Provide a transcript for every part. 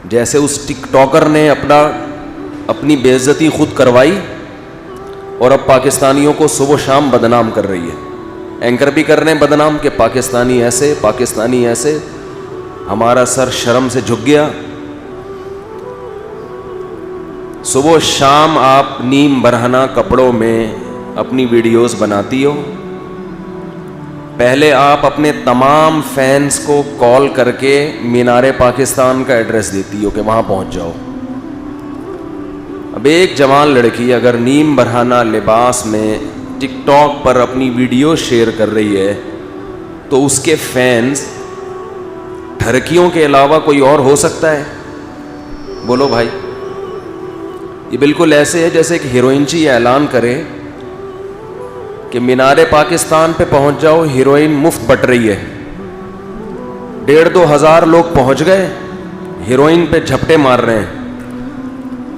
جیسے اس ٹک ٹاکر نے اپنی بے عزتی خود کروائی اور اب پاکستانیوں کو صبح و شام بدنام کر رہی ہے. اینکر بھی کر رہے ہیں بدنام کہ پاکستانی ایسے پاکستانی ایسے. ہمارا سر شرم سے جھک گیا. صبح و شام آپ نیم برہنہ کپڑوں میں اپنی ویڈیوز بناتی ہو. پہلے آپ اپنے تمام فینس کو کال کر کے مینار پاکستان کا ایڈریس دیتی ہو کہ وہاں پہنچ جاؤ. اب ایک جوان لڑکی اگر نیم برہنہ لباس میں ٹک ٹاک پر اپنی ویڈیو شیئر کر رہی ہے تو اس کے فینس ٹھرکیوں کے علاوہ کوئی اور ہو سکتا ہے؟ بولو بھائی. یہ بالکل ایسے ہے جیسے کہ ہیروئنچی اعلان کرے کہ مینار پاکستان پہ پہنچ جاؤ، ہیروئن مفت بٹ رہی ہے. 1,500-2,000 لوگ پہنچ گئے، ہیروئن پہ جھپٹے مار رہے ہیں،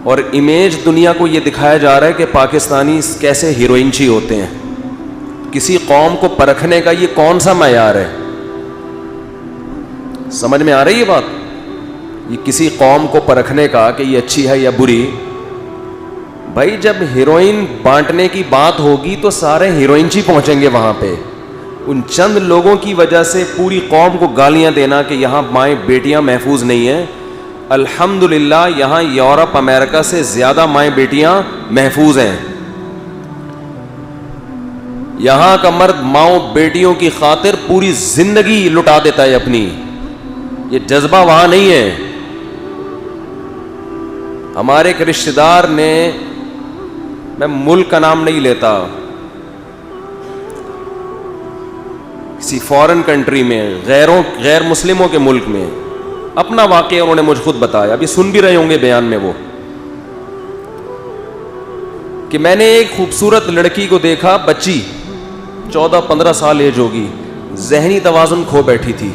اور امیج دنیا کو یہ دکھایا جا رہا ہے کہ پاکستانی کیسے ہیروئنچی ہوتے ہیں. کسی قوم کو پرکھنے کا یہ کون سا معیار ہے؟ سمجھ میں آ رہی ہے بات؟ یہ کسی قوم کو پرکھنے کا کہ یہ اچھی ہے یا بری. بھائی جب ہیروئن بانٹنے کی بات ہوگی تو سارے ہیروئنچی پہنچیں گے وہاں پہ. ان چند لوگوں کی وجہ سے پوری قوم کو گالیاں دینا کہ یہاں مائیں بیٹیاں محفوظ نہیں ہیں. الحمدللہ یہاں یورپ امریکہ سے زیادہ مائیں بیٹیاں محفوظ ہیں. یہاں کا مرد ماؤں بیٹیوں کی خاطر پوری زندگی لٹا دیتا ہے اپنی. یہ جذبہ وہاں نہیں ہے. ہمارے ایک رشتہ دار نے، میں ملک کا نام نہیں لیتا، کسی فورن کنٹری میں غیر مسلموں کے ملک میں اپنا واقعہ انہوں نے مجھ خود بتایا. ابھی سن بھی رہے ہوں گے بیان میں وہ، کہ میں نے ایک خوبصورت لڑکی کو دیکھا، بچی 14-15 سال ایج ہوگی، ذہنی توازن کھو بیٹھی تھی.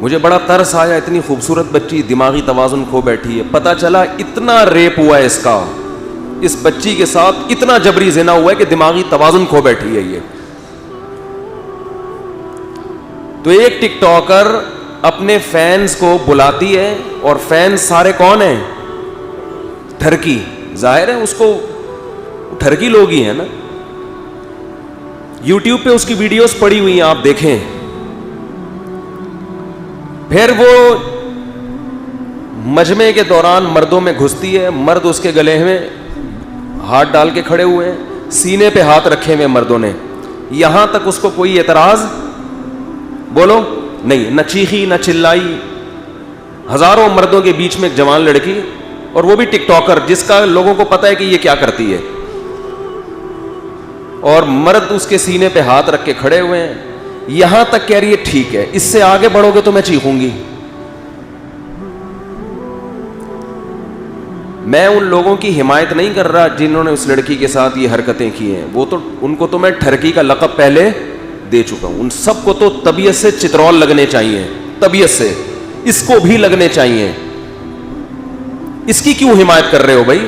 مجھے بڑا ترس آیا، اتنی خوبصورت بچی دماغی توازن کھو بیٹھی ہے. پتہ چلا اتنا ریپ ہوا ہے اس کا، اس بچی کے ساتھ اتنا جبری زنا ہوا ہے کہ دماغی توازن کھو بیٹھی ہے یہ. تو ایک ٹک ٹاکر اپنے فینس کو بلاتی ہے، اور فینس سارے کون ہیں؟ ٹھرکی. ظاہر ہے اس کو ٹھرکی لوگ ہی ہیں نا. یوٹیوب پہ اس کی ویڈیوز پڑی ہوئی ہیں، آپ دیکھیں. پھر وہ مجمع کے دوران مردوں میں گھستی ہے، مرد اس کے گلے میں ہاتھ ڈال کے کھڑے ہوئے ہیں، سینے پہ ہاتھ رکھے ہوئے مردوں نے. یہاں تک اس کو کوئی اعتراض بولو نہیں، نہ چیخی نہ چلائی. ہزاروں مردوں کے بیچ میں ایک جوان لڑکی، اور وہ بھی ٹک ٹاکر جس کا لوگوں کو پتا ہے کہ یہ کیا کرتی ہے، اور مرد اس کے سینے پہ ہاتھ رکھ کے کھڑے ہوئے ہیں. یہاں تک کہہ رہی ہے ٹھیک ہے، اس سے آگے بڑھو گے تو میں چیخوں گی. میں ان لوگوں کی حمایت نہیں کر رہا جنہوں نے اس لڑکی کے ساتھ یہ حرکتیں کی ہیں. وہ تو ان کو تو میں ٹھرکی کا لقب پہلے دے چکا ہوں. ان سب کو تو طبیعت سے چترول لگنے چاہیے، طبیعت سے. اس کو بھی لگنے چاہیے. اس کی کیوں حمایت کر رہے ہو بھائی؟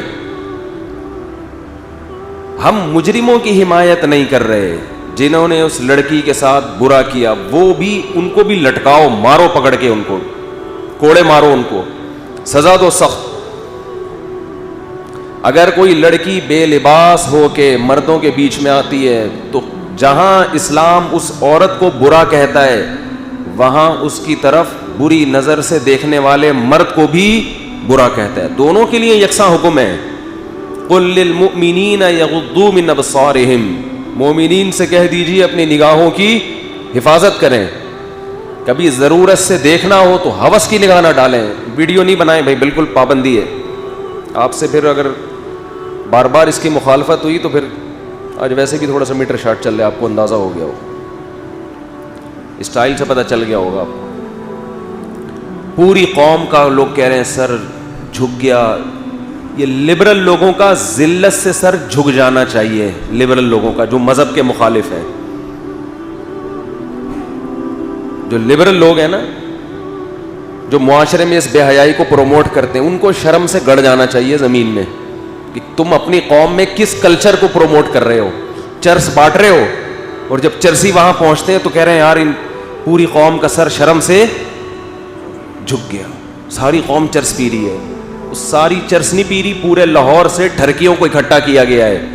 ہم مجرموں کی حمایت نہیں کر رہے. جنہوں نے اس لڑکی کے ساتھ برا کیا وہ بھی، ان کو بھی لٹکاؤ، مارو پکڑ کے، ان کو کوڑے مارو، ان کو سزا دو سخت. اگر کوئی لڑکی بے لباس ہو کے مردوں کے بیچ میں آتی ہے تو جہاں اسلام اس عورت کو برا کہتا ہے وہاں اس کی طرف بری نظر سے دیکھنے والے مرد کو بھی برا کہتا ہے. دونوں کے لیے یکساں حکم ہے. قل للمؤمنین یغضوا من ابصارہم، مومنین سے کہہ دیجیے اپنی نگاہوں کی حفاظت کریں. کبھی ضرورت سے دیکھنا ہو تو ہوس کی نگاہ نہ ڈالیں. ویڈیو نہیں بنائیں بھائی، بالکل پابندی ہے. آپ سے پھر اگر بار بار اس کی مخالفت ہوئی تو پھر آج ویسے بھی تھوڑا سا میٹر شارٹ چل رہا ہے، آپ کو اندازہ ہو گیا ہو، اسٹائل سے پتہ چل گیا ہوگا آپ کو. پوری قوم کا لوگ کہہ رہے ہیں سر جھک گیا. یہ لبرل لوگوں کا ذلت سے سر جھک جانا چاہیے. لبرل لوگوں کا جو مذہب کے مخالف ہیں، جو لبرل لوگ ہیں نا، جو معاشرے میں اس بے حیائی کو پروموٹ کرتے ہیں، ان کو شرم سے گڑ جانا چاہیے زمین میں کہ تم اپنی قوم میں کس کلچر کو پروموٹ کر رہے ہو. چرس بانٹ رہے ہو، اور جب چرسی وہاں پہنچتے ہیں تو کہہ رہے ہیں یار ان پوری قوم کا سر شرم سے جھک گیا. ساری قوم چرس پی رہی ہے. ساری چرس نہیں پی رہی, پورے لاہور سے ٹھرکیوں کو اکٹھا کیا گیا ہے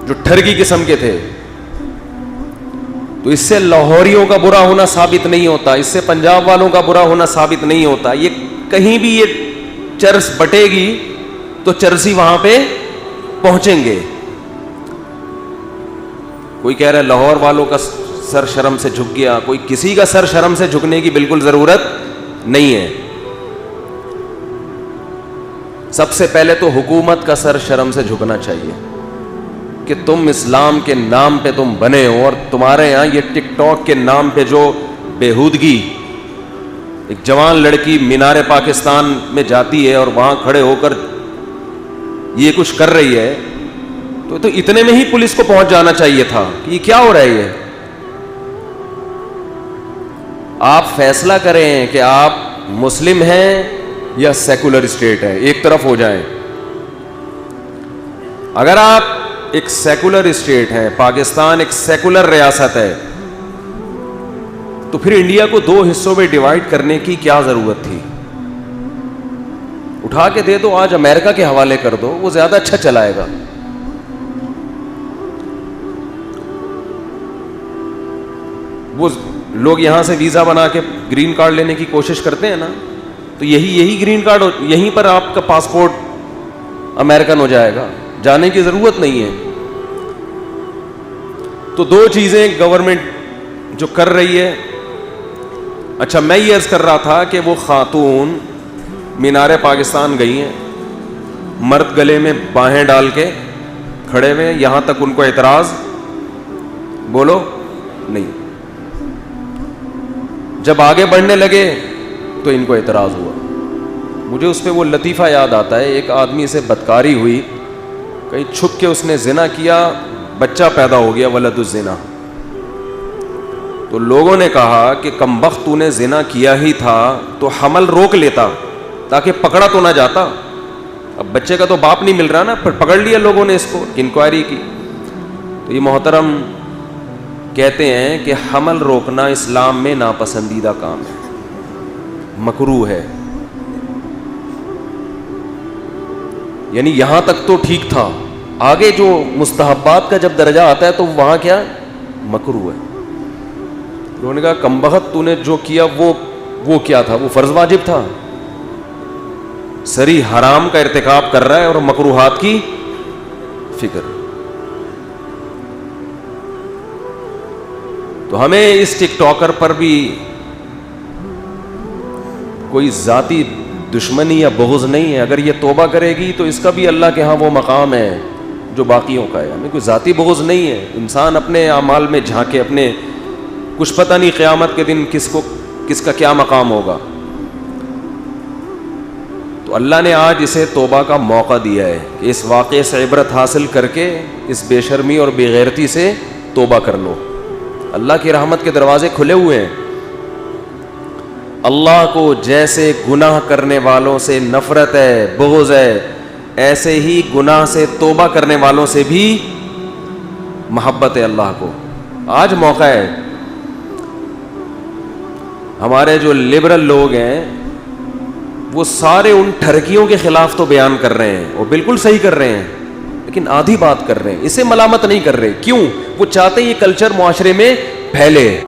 جو ٹھرکی قسم کے تھے. تو اس سے لاہوریوں کا برا ہونا ثابت نہیں ہوتا, اس سے پنجاب والوں کا برا ہونا ثابت نہیں ہوتا. یہ کہیں بھی یہ چرس بٹے گی تو چرسی وہاں پہ پہنچیں گے. کوئی کہہ رہا ہے لاہور والوں کا سر شرم سے جھک گیا, کوئی کسی کا سر شرم سے جھکنے کی بالکل ضرورت نہیں ہے. سب سے پہلے تو حکومت کا سر شرم سے جھکنا چاہیے کہ تم اسلام کے نام پہ تم بنے ہو, اور تمہارے یہاں یہ ٹک ٹاک کے نام پہ جو بےہودگی, ایک جوان لڑکی مینار پاکستان میں جاتی ہے اور وہاں کھڑے ہو کر یہ کچھ کر رہی ہے, تو اتنے میں ہی پولیس کو پہنچ جانا چاہیے تھا کہ یہ کیا ہو رہا ہے. یہ آپ فیصلہ کریں کہ آپ مسلم ہیں یا سیکولر اسٹیٹ ہے, ایک طرف ہو جائیں. اگر آپ ایک سیکولر اسٹیٹ ہے, پاکستان ایک سیکولر ریاست ہے, تو پھر انڈیا کو 2 حصوں میں ڈیوائیڈ کرنے کی کیا ضرورت تھی؟ اٹھا کے دے دو, آج امریکہ کے حوالے کر دو, وہ زیادہ اچھا چلائے گا. وہ لوگ یہاں سے ویزا بنا کے گرین کارڈ لینے کی کوشش کرتے ہیں نا, تو یہی گرین کارڈ یہیں پر آپ کا پاسپورٹ امریکن ہو جائے گا, جانے کی ضرورت نہیں ہے. تو 2 چیزیں گورنمنٹ جو کر رہی ہے. اچھا, میں یہ عرض کر رہا تھا کہ وہ خاتون مینار پاکستان گئی ہیں, مرد گلے میں باہیں ڈال کے کھڑے ہوئے, یہاں تک ان کو اعتراض بولو نہیں. جب آگے بڑھنے لگے تو ان کو اعتراض ہوا. مجھے اس پہ وہ لطیفہ یاد آتا ہے, ایک آدمی سے بدکاری ہوئی, کہیں چھپ کے اس نے زنا کیا, بچہ پیدا ہو گیا, ولد الزنا. تو لوگوں نے کہا کہ کمبخت تو نے زنا کیا ہی تھا تو حمل روک لیتا تاکہ پکڑا تو نہ جاتا. اب بچے کا تو باپ نہیں مل رہا نا, پھر پکڑ لیا لوگوں نے اس کو, انکوائری کی. تو یہ محترم کہتے ہیں کہ حمل روکنا اسلام میں ناپسندیدہ کام ہے, مکروہ ہے. یعنی یہاں تک تو ٹھیک تھا, آگے جو مستحبات کا جب درجہ آتا ہے تو وہاں کیا مکروہ ہے. انہوں نے کہا کمبخت تو نے جو کیا وہ کیا تھا, وہ فرض واجب تھا, سری حرام کا ارتکاب کر رہا ہے اور مکروہات کی فکر. تو ہمیں اس ٹک ٹاکر پر بھی کوئی ذاتی دشمنی یا بغض نہیں ہے. اگر یہ توبہ کرے گی تو اس کا بھی اللہ کے ہاں وہ مقام ہے جو باقیوں کا ہے. ہمیں کوئی ذاتی بغض نہیں ہے. انسان اپنے اعمال میں جھانکے, اپنے کچھ پتہ نہیں قیامت کے دن کس کا کیا مقام ہوگا. تو اللہ نے آج اسے توبہ کا موقع دیا ہے کہ اس واقعے سے عبرت حاصل کر کے اس بے شرمی اور بے غیرتی سے توبہ کر لو. اللہ کی رحمت کے دروازے کھلے ہوئے ہیں. اللہ کو جیسے گناہ کرنے والوں سے نفرت ہے, بغض ہے, ایسے ہی گناہ سے توبہ کرنے والوں سے بھی محبت ہے اللہ کو. آج موقع ہے. ہمارے جو لبرل لوگ ہیں وہ سارے ان ٹھرکیوں کے خلاف تو بیان کر رہے ہیں, وہ بالکل صحیح کر رہے ہیں, لیکن آدھی بات کر رہے ہیں, اسے ملامت نہیں کر رہے. کیوں؟ وہ چاہتے ہیں یہ کلچر معاشرے میں پھیلے.